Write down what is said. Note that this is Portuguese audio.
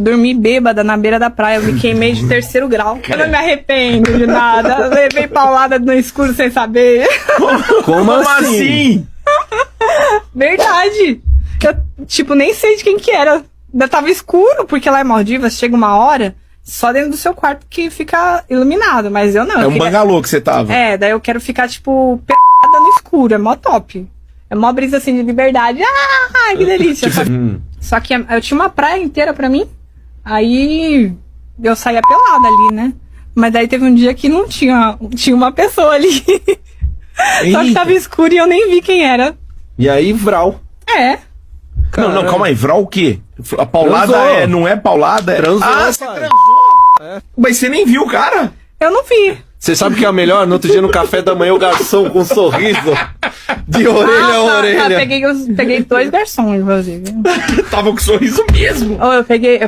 Dormi bêbada na beira da praia, eu me queimei de 3º grau. Eu não me arrependo de nada. Levei paulada no escuro sem saber. Como assim? Verdade. Eu, tipo, nem sei de quem que era. Ainda tava escuro, porque lá em Maldivas chega uma hora só dentro do seu quarto que fica iluminado. Mas eu não. É um bangalô que você tava. É, daí eu quero ficar, tipo, p***da no escuro. É mó top. É mó brisa assim de liberdade. Ah, que delícia. Só que eu tinha uma praia inteira pra mim. Aí eu saía pelada ali, né? Mas daí teve um dia que não tinha uma pessoa ali. Só que tava escuro e eu nem vi quem era. E aí, Vral. É. Não, calma aí. Vral o quê? A paulada Transou. não é paulada? Transou, você pai. transou? Mas você nem viu o cara? Eu não vi. Você sabe que é o melhor? No outro dia no café da manhã o garçom com um sorriso de orelha a orelha. Peguei 2 garçons, inclusive. Tava com sorriso mesmo. Eu peguei